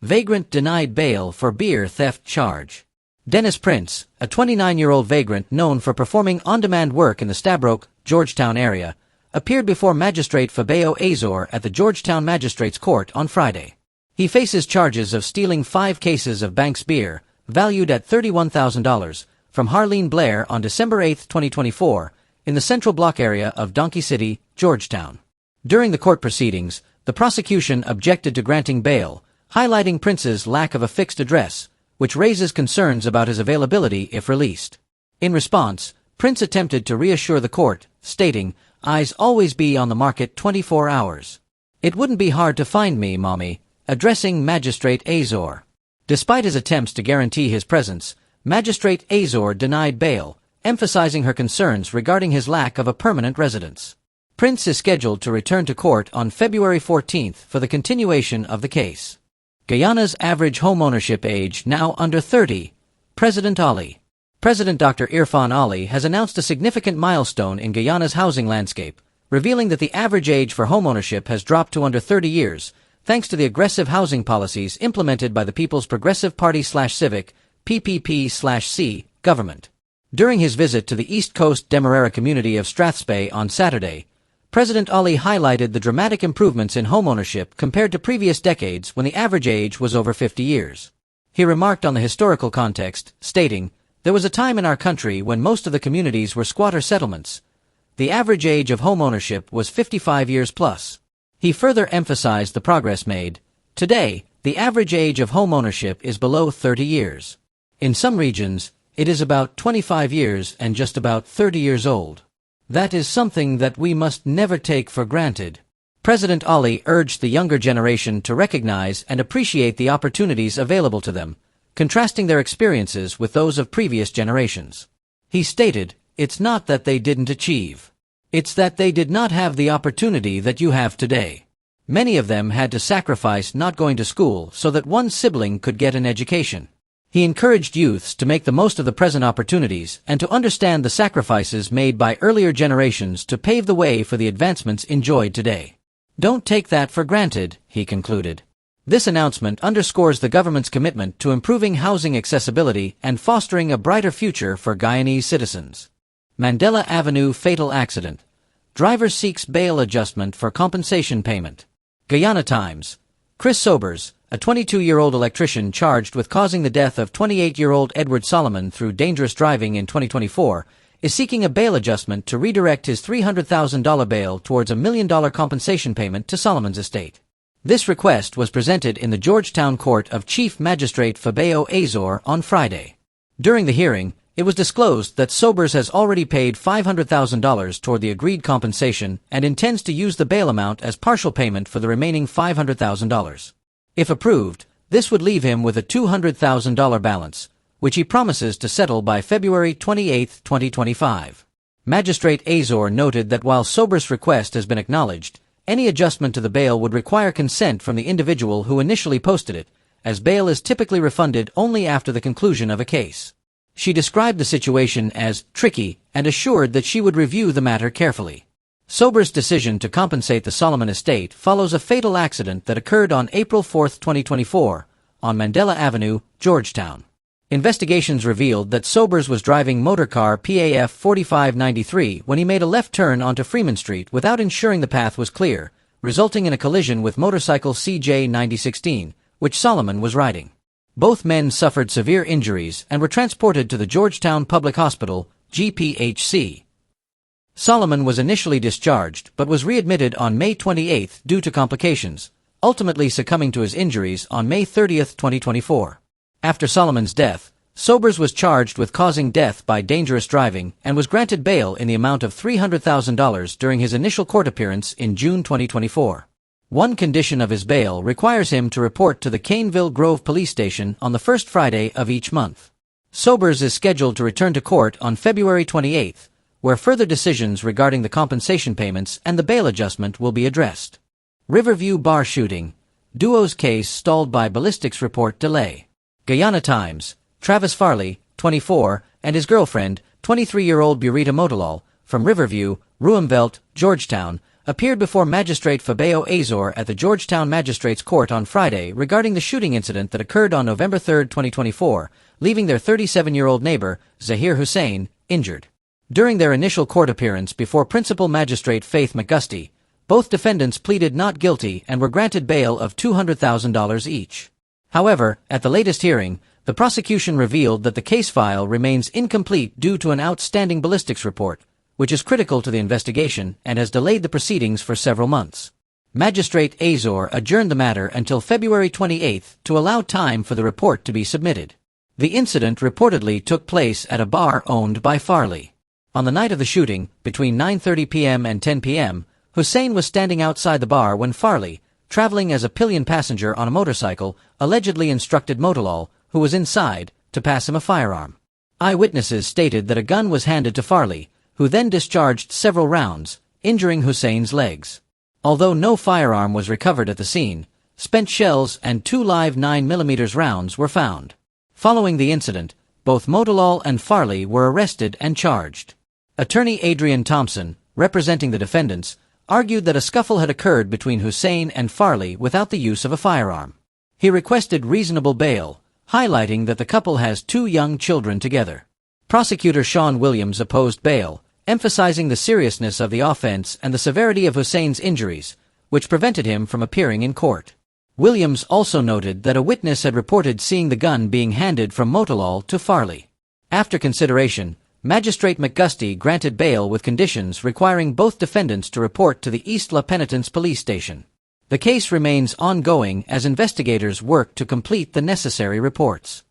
Vagrant denied bail for beer theft charge. Dennis Prince, a 29-year-old vagrant known for performing on-demand work in the Stabroek, Georgetown area, appeared before Magistrate Fabio Azor at the Georgetown Magistrates Court on Friday. He faces charges of stealing 5 cases of Banks beer, valued at $31,000, from Harleen Blair on December 8, 2024, in the Central Block area of Donkey City, Georgetown. During the court proceedings, the prosecution objected to granting bail, highlighting Prince's lack of a fixed address, which raises concerns about his availability if released. In response, Prince attempted to reassure the court, stating, "Eyes always be on the market 24 hours. It wouldn't be hard to find me, mommy," addressing Magistrate Azor. Despite his attempts to guarantee his presence, Magistrate Azor denied bail, emphasizing her concerns regarding his lack of a permanent residence. Prince is scheduled to return to court on February 14 for the continuation of the case. Guyana's average homeownership age now under 30. President Ali. President Dr. Irfan Ali has announced a significant milestone in Guyana's housing landscape, revealing that the average age for homeownership has dropped to under 30 years, thanks to the aggressive housing policies implemented by the People's Progressive Party/Civic (PPP/C) government. During his visit to the East Coast Demerara community of Strathspey on Saturday, President Ali highlighted the dramatic improvements in homeownership compared to previous decades when the average age was over 50 years. He remarked on the historical context, stating, "There was a time in our country when most of the communities were squatter settlements. The average age of homeownership was 55 years plus." He further emphasized the progress made. Today, the average age of homeownership is below 30 years. In some regions, it is about 25 years and just about 30 years old. That is something that we must never take for granted. President Ali urged the younger generation to recognize and appreciate the opportunities available to them, contrasting their experiences with those of previous generations. He stated, "It's not that they didn't achieve. It's that they did not have the opportunity that you have today. Many of them had to sacrifice not going to school so that one sibling could get an education." He encouraged youths to make the most of the present opportunities and to understand the sacrifices made by earlier generations to pave the way for the advancements enjoyed today. "Don't take that for granted," he concluded. This announcement underscores the government's commitment to improving housing accessibility and fostering a brighter future for Guyanese citizens. Mandela Avenue fatal accident. Driver seeks bail adjustment for compensation payment. Guyana Times. Chris Sobers, a 22-year-old electrician charged with causing the death of 28-year-old Edward Solomon through dangerous driving in 2024, is seeking a bail adjustment to redirect his $300,000 bail towards a $1 million compensation payment to Solomon's estate. This request was presented in the Georgetown Court of Chief Magistrate Fabio Azor on Friday. During the hearing, it was disclosed that Sobers has already paid $500,000 toward the agreed compensation and intends to use the bail amount as partial payment for the remaining $500,000. If approved, this would leave him with a $200,000 balance, which he promises to settle by February 28, 2025. Magistrate Azor noted that while Sobers' request has been acknowledged, any adjustment to the bail would require consent from the individual who initially posted it, as bail is typically refunded only after the conclusion of a case. She described the situation as tricky and assured that she would review the matter carefully. Sobers' decision to compensate the Solomon estate follows a fatal accident that occurred on April 4, 2024, on Mandela Avenue, Georgetown. Investigations revealed that Sobers was driving motorcar PAF 4593 when he made a left turn onto Freeman Street without ensuring the path was clear, resulting in a collision with motorcycle CJ 9016, which Solomon was riding. Both men suffered severe injuries and were transported to the Georgetown Public Hospital, GPHC. Solomon was initially discharged but was readmitted on May 28 due to complications, ultimately succumbing to his injuries on May 30, 2024. After Solomon's death, Sobers was charged with causing death by dangerous driving and was granted bail in the amount of $300,000 during his initial court appearance in June 2024. One condition of his bail requires him to report to the Caneville Grove Police Station on the first Friday of each month. Sobers is scheduled to return to court on February 28, where further decisions regarding the compensation payments and the bail adjustment will be addressed. Riverview bar shooting. Duo's case stalled by ballistics report delay. Guyana Times. Travis Farley, 24, and his girlfriend, 23-year-old Burita Motilal, from Riverview, Ruimveldt, Georgetown, appeared before Magistrate Fabio Azor at the Georgetown Magistrates Court on Friday regarding the shooting incident that occurred on November 3, 2024, leaving their 37-year-old neighbor, Zahir Hussein, injured. During their initial court appearance before Principal Magistrate Faith McGusty, both defendants pleaded not guilty and were granted bail of $200,000 each. However, at the latest hearing, the prosecution revealed that the case file remains incomplete due to an outstanding ballistics report, which is critical to the investigation and has delayed the proceedings for several months. Magistrate Azor adjourned the matter until February 28 to allow time for the report to be submitted. The incident reportedly took place at a bar owned by Farley. On the night of the shooting, between 9:30 p.m. and 10 p.m., Hussein was standing outside the bar when Farley, traveling as a pillion passenger on a motorcycle, allegedly instructed Motolal, who was inside, to pass him a firearm. Eyewitnesses stated that a gun was handed to Farley, who then discharged several rounds, injuring Hussein's legs. Although no firearm was recovered at the scene, spent shells and 2 live 9mm rounds were found. Following the incident, both Motolal and Farley were arrested and charged. Attorney Adrian Thompson, representing the defendants, argued that a scuffle had occurred between Hussein and Farley without the use of a firearm. He requested reasonable bail, highlighting that the couple has 2 young children together. Prosecutor Sean Williams opposed bail, emphasizing the seriousness of the offense and the severity of Hussein's injuries, which prevented him from appearing in court. Williams also noted that a witness had reported seeing the gun being handed from Motolal to Farley. After consideration, Magistrate McGusty granted bail with conditions requiring both defendants to report to the East La Penitence police station. The case remains ongoing as investigators work to complete the necessary reports.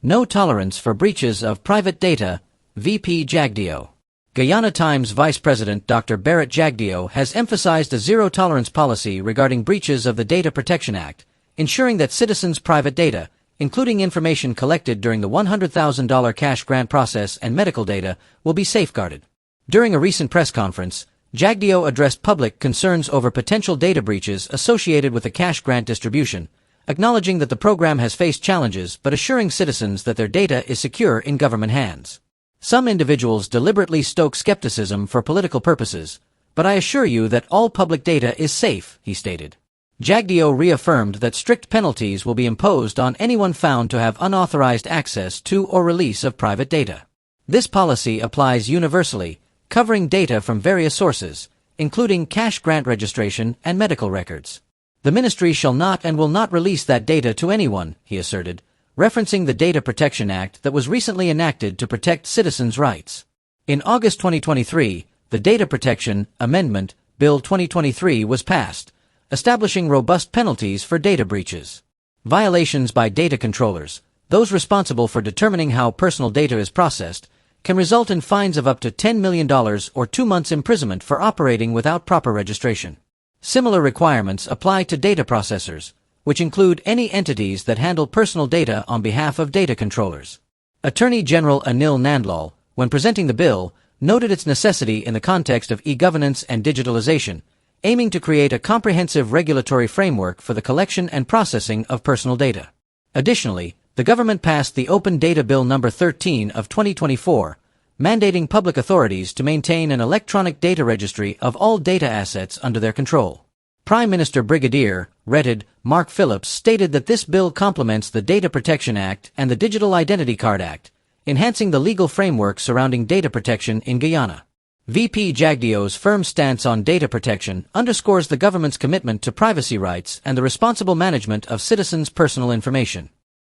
No tolerance for breaches of private data, VP Jagdeo. Guyana Times Vice President Dr. Barrett Jagdeo has emphasized a zero-tolerance policy regarding breaches of the Data Protection Act, ensuring that citizens' private data, including information collected during the $100,000 cash grant process and medical data, will be safeguarded. During a recent press conference, Jagdeo addressed public concerns over potential data breaches associated with the cash grant distribution, acknowledging that the program has faced challenges but assuring citizens that their data is secure in government hands. Some individuals deliberately stoke skepticism for political purposes, but I assure you that all public data is safe, he stated. Jagdeo reaffirmed that strict penalties will be imposed on anyone found to have unauthorized access to or release of private data. This policy applies universally, covering data from various sources, including cash grant registration and medical records. The ministry shall not and will not release that data to anyone, he asserted, referencing the Data Protection Act that was recently enacted to protect citizens' rights. In August 2023, the Data Protection Amendment Bill 2023 was passed, establishing robust penalties for data breaches. Violations by data controllers, those responsible for determining how personal data is processed, can result in fines of up to $10 million or 2 months imprisonment for operating without proper registration. Similar requirements apply to data processors, which include any entities that handle personal data on behalf of data controllers. Attorney General Anil Nandlal, when presenting the bill, noted its necessity in the context of e-governance and digitalization, aiming to create a comprehensive regulatory framework for the collection and processing of personal data. Additionally, the government passed the Open Data Bill No. 13 of 2024, mandating public authorities to maintain an electronic data registry of all data assets under their control. Prime Minister Brigadier Redded Mark Phillips stated that this bill complements the Data Protection Act and the Digital Identity Card Act, enhancing the legal framework surrounding data protection in Guyana. VP Jagdeo's firm stance on data protection underscores the government's commitment to privacy rights and the responsible management of citizens' personal information.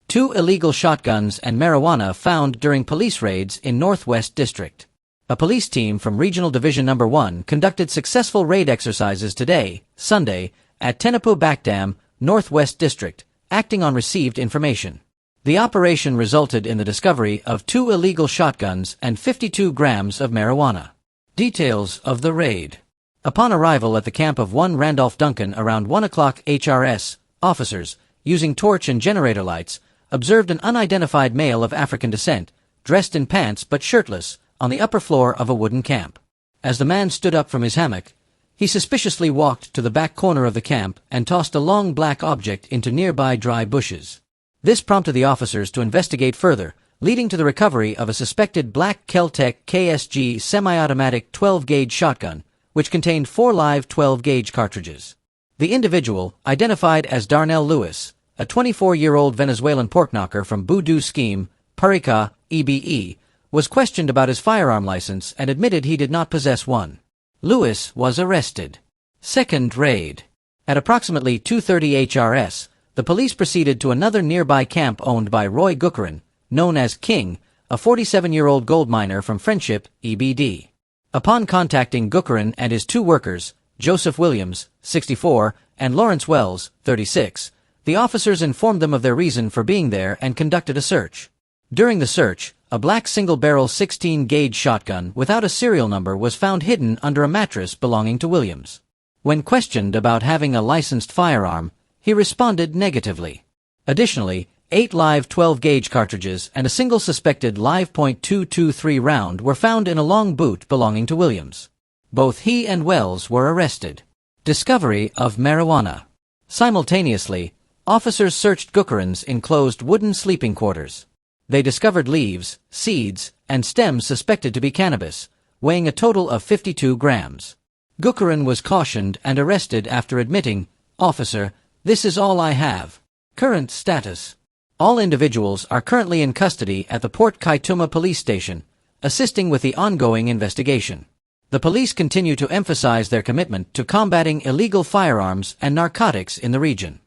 2 illegal shotguns and marijuana found during police raids in Northwest District. A police team from Regional Division No. 1 conducted successful raid exercises today, Sunday, at Tenapu Bakdam, Northwest District, acting on received information. The operation resulted in the discovery of 2 illegal shotguns and 52 grams of marijuana. Details of the raid. Upon arrival at the camp of 1 Randolph Duncan around 1 o'clock HRS, officers, using torch and generator lights, observed an unidentified male of African descent, dressed in pants but shirtless, on the upper floor of a wooden camp. As the man stood up from his hammock, he suspiciously walked to the back corner of the camp and tossed a long black object into nearby dry bushes. This prompted the officers to investigate further, leading to the recovery of a suspected black Kel-Tec KSG semi-automatic 12-gauge shotgun, which contained 4 live 12-gauge cartridges. The individual, identified as Darnell Lewis, a 24-year-old Venezuelan porkknocker from Voodoo Scheme, Parica, EBE, was questioned about his firearm license and admitted he did not possess one. Lewis was arrested. Second raid. At approximately 2:30 HRS, the police proceeded to another nearby camp owned by Roy Gukaran, known as King, a 47-year-old gold miner from Friendship, EBD. Upon contacting Gukaran and his 2 workers, Joseph Williams, 64, and Lawrence Wells, 36, the officers informed them of their reason for being there and conducted a search. During the search, a black single-barrel 16-gauge shotgun without a serial number was found hidden under a mattress belonging to Williams. When questioned about having a licensed firearm, he responded negatively. Additionally, 8 live 12-gauge cartridges and a single suspected live .223 round were found in a long boot belonging to Williams. Both he and Wells were arrested. Discovery of marijuana. Simultaneously, officers searched Gukaran's enclosed wooden sleeping quarters. They discovered leaves, seeds, and stems suspected to be cannabis, weighing a total of 52 grams. Gukaran was cautioned and arrested after admitting, "Officer, this is all I have." Current status. All individuals are currently in custody at the Port Kaituma police station, assisting with the ongoing investigation. The police continue to emphasize their commitment to combating illegal firearms and narcotics in the region.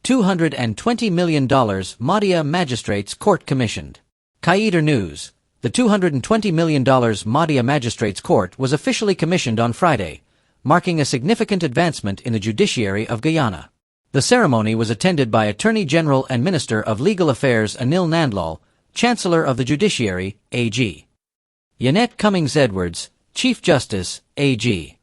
$220 million Mahdia Magistrates Court commissioned. Qaeda News. The $220 million Mahdia Magistrates Court was officially commissioned on Friday, marking a significant advancement in the judiciary of Guyana. The ceremony was attended by Attorney General and Minister of Legal Affairs Anil Nandlal, Chancellor of the Judiciary, AG. Yannette Cummings Edwards, Chief Justice, AG.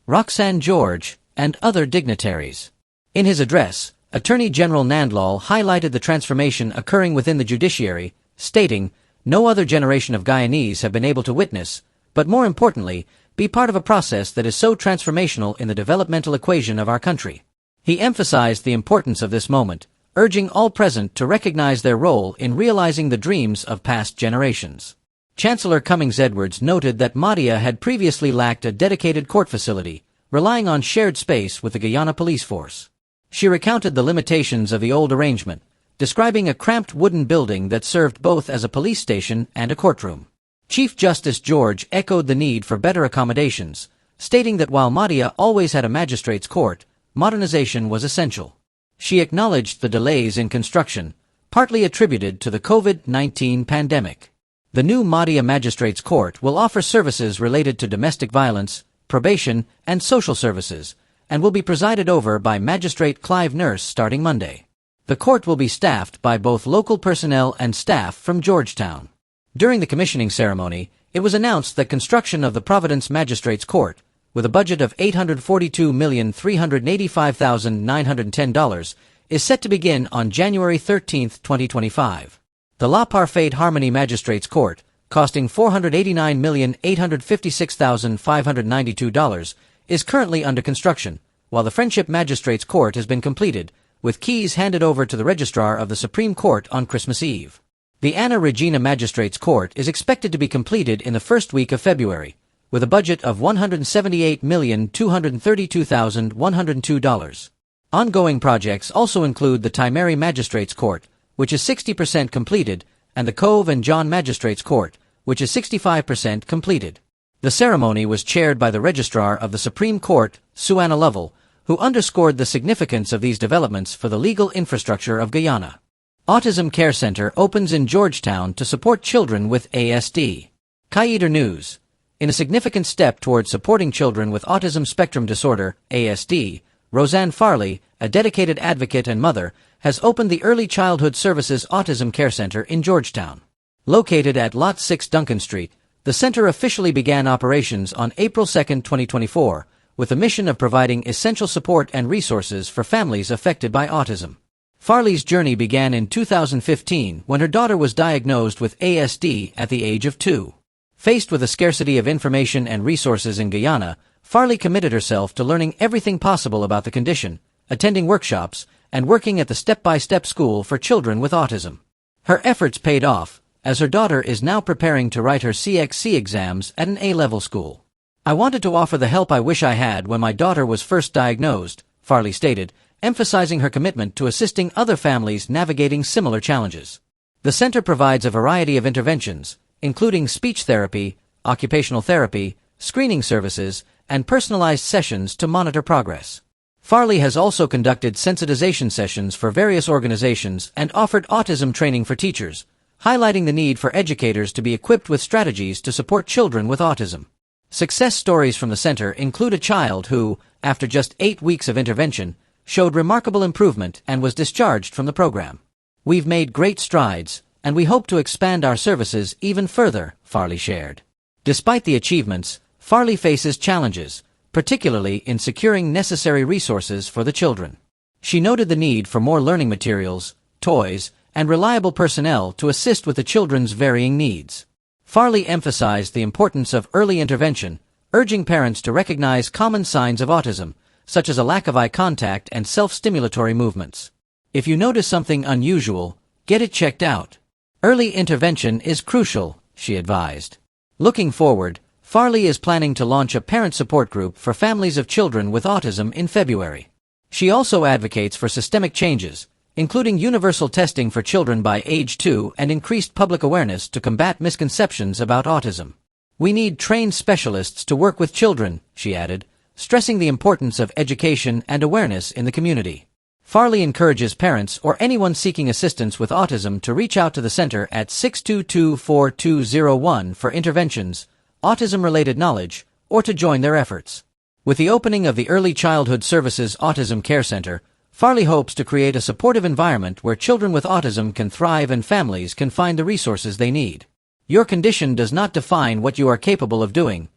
Roxanne George, and other dignitaries. In his address, Attorney General Nandlal highlighted the transformation occurring within the judiciary, stating, "No other generation of Guyanese have been able to witness, but more importantly, be part of a process that is so transformational in the developmental equation of our country." He emphasized the importance of this moment, urging all present to recognize their role in realizing the dreams of past generations. Chancellor Cummings Edwards noted that Mahdia had previously lacked a dedicated court facility, relying on shared space with the Guyana police force. She recounted the limitations of the old arrangement, describing a cramped wooden building that served both as a police station and a courtroom. Chief Justice George echoed the need for better accommodations, stating that while Mahdia always had a magistrate's court, modernization was essential. She acknowledged the delays in construction, partly attributed to the COVID-19 pandemic. The new Mahdia Magistrates Court will offer services related to domestic violence, probation, and social services, and will be presided over by Magistrate Clive Nurse starting Monday. The court will be staffed by both local personnel and staff from Georgetown. During the commissioning ceremony, it was announced that construction of the Providence Magistrates Court, with a budget of $842,385,910, is set to begin on January 13, 2025. The La Parfaite Harmony Magistrates Court, costing $489,856,592, is currently under construction, while the Friendship Magistrates Court has been completed, with keys handed over to the Registrar of the Supreme Court on Christmas Eve. The Anna Regina Magistrates Court is expected to be completed in the first week of February, with a budget of $178,232,102. Ongoing projects also include the Timeri Magistrates Court, which is 60% completed, and the Cove and John Magistrates Court, which is 65% completed. The ceremony was chaired by the Registrar of the Supreme Court, Suanna Lovell, who underscored the significance of these developments for the legal infrastructure of Guyana. Autism Care Center opens in Georgetown to support children with ASD. Qaeda News. In a significant step towards supporting children with autism spectrum disorder, ASD, Roseanne Farley, a dedicated advocate and mother, has opened the Early Childhood Services Autism Care Center in Georgetown. Located at Lot 6 Duncan Street, the center officially began operations on April 2, 2024, with the mission of providing essential support and resources for families affected by autism. Farley's journey began in 2015 when her daughter was diagnosed with ASD at the age of 2. Faced with a scarcity of information and resources in Guyana, Farley committed herself to learning everything possible about the condition, attending workshops, and working at the step-by-step school for children with autism. Her efforts paid off, as her daughter is now preparing to write her CXC exams at an A-level school. "I wanted to offer the help I wish I had when my daughter was first diagnosed," Farley stated, emphasizing her commitment to assisting other families navigating similar challenges. The center provides a variety of interventions, including speech therapy, occupational therapy, screening services, and personalized sessions to monitor progress. Farley has also conducted sensitization sessions for various organizations and offered autism training for teachers, highlighting the need for educators to be equipped with strategies to support children with autism. Success stories from the center include a child who, after just 8 weeks of intervention, showed remarkable improvement and was discharged from the program. "We've made great strides, and we hope to expand our services even further," Farley shared. Despite the achievements, Farley faces challenges, particularly in securing necessary resources for the children. She noted the need for more learning materials, toys, and reliable personnel to assist with the children's varying needs. Farley emphasized the importance of early intervention, urging parents to recognize common signs of autism, such as a lack of eye contact and self-stimulatory movements. "If you notice something unusual, get it checked out. Early intervention is crucial," she advised. Looking forward, Farley is planning to launch a parent support group for families of children with autism in February. She also advocates for systemic changes, including universal testing for children by age 2 and increased public awareness to combat misconceptions about autism. "We need trained specialists to work with children," she added, stressing the importance of education and awareness in the community. Farley encourages parents or anyone seeking assistance with autism to reach out to the center at 622-4201 for interventions, autism-related knowledge, or to join their efforts. With the opening of the Early Childhood Services Autism Care Center, Farley hopes to create a supportive environment where children with autism can thrive and families can find the resources they need. "Your condition does not define what you are capable of doing.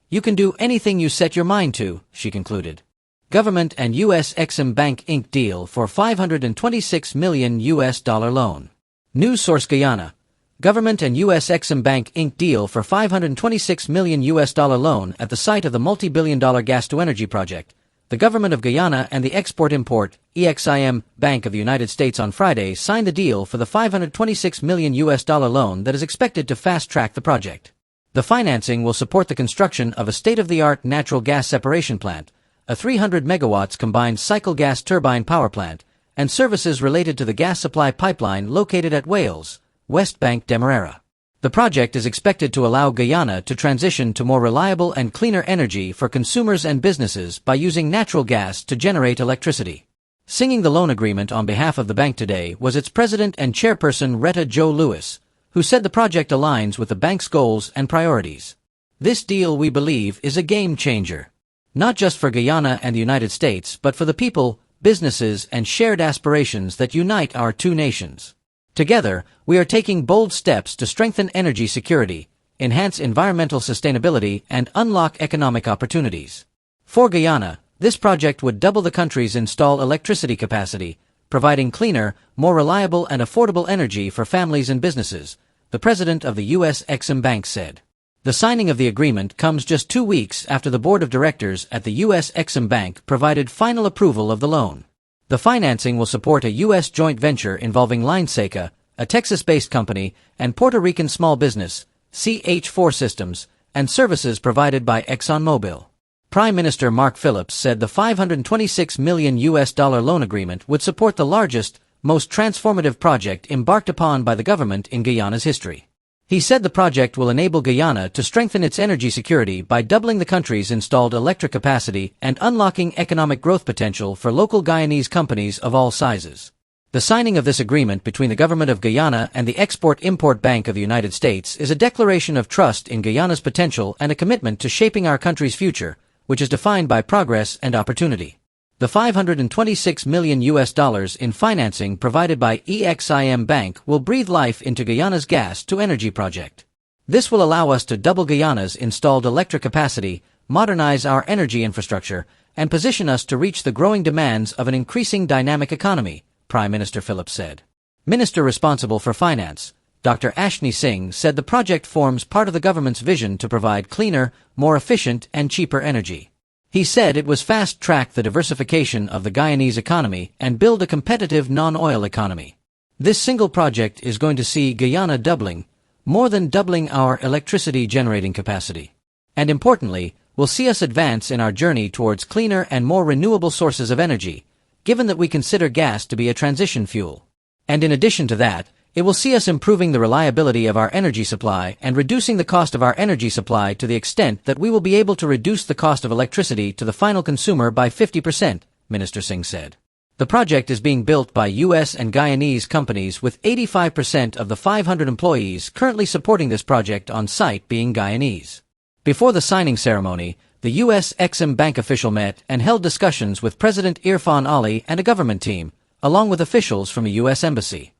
You can do anything you set your mind to," she concluded. Government and US EXIM Bank Inc. deal for $526 million loan. News source Guyana. Government and US EXIM Bank Inc. deal for $526 million loan at the site of the multi-billion-dollar gas-to-energy project. The government of Guyana and the Export-Import EXIM Bank of the United States on Friday signed the deal for the $526 million loan that is expected to fast-track the project. The financing will support the construction of a state-of-the-art natural gas separation plant, a 300 megawatts combined cycle gas turbine power plant, and services related to the gas supply pipeline located at Wales, West Bank Demerara. The project is expected to allow Guyana to transition to more reliable and cleaner energy for consumers and businesses by using natural gas to generate electricity. Signing the loan agreement on behalf of the bank today was its president and chairperson Retta Jo Lewis, who said the project aligns with the bank's goals and priorities. "This deal, we believe, is a game changer. Not just for Guyana and the United States, but for the people, businesses, and shared aspirations that unite our two nations. Together, we are taking bold steps to strengthen energy security, enhance environmental sustainability, and unlock economic opportunities." For Guyana, this project would double the country's installed electricity capacity, providing cleaner, more reliable and affordable energy for families and businesses, the president of the US EXIM Bank said. The signing of the agreement comes just 2 weeks after the board of directors at the US EXIM Bank provided final approval of the loan. The financing will support a U.S. joint venture involving Line Seca, a Texas-based company, and Puerto Rican small business, CH4 Systems, and services provided by ExxonMobil. Prime Minister Mark Phillips said the $526 million loan agreement would support the largest, most transformative project embarked upon by the government in Guyana's history. He said the project will enable Guyana to strengthen its energy security by doubling the country's installed electric capacity and unlocking economic growth potential for local Guyanese companies of all sizes. The signing of this agreement between the government of Guyana and the Export-Import Bank of the United States is a declaration of trust in Guyana's potential and a commitment to shaping our country's future, which is defined by progress and opportunity. The $526 million in financing provided by EXIM Bank will breathe life into Guyana's gas-to-energy project. This will allow us to double Guyana's installed electric capacity, modernize our energy infrastructure, and position us to reach the growing demands of an increasing dynamic economy, Prime Minister Phillips said. Minister responsible for finance, Dr. Ashni Singh, said the project forms part of the government's vision to provide cleaner, more efficient, and cheaper energy. He said it was fast-track the diversification of the Guyanese economy and build a competitive non-oil economy. This single project is going to see Guyana more than doubling our electricity generating capacity. And importantly, will see us advance in our journey towards cleaner and more renewable sources of energy, given that we consider gas to be a transition fuel. And in addition to that, it will see us improving the reliability of our energy supply and reducing the cost of our energy supply to the extent that we will be able to reduce the cost of electricity to the final consumer by 50%, Minister Singh said. The project is being built by US and Guyanese companies, with 85% of the 500 employees currently supporting this project on site being Guyanese. Before the signing ceremony, the US EXIM Bank official met and held discussions with President Irfan Ali and a government team, along with officials from a US embassy.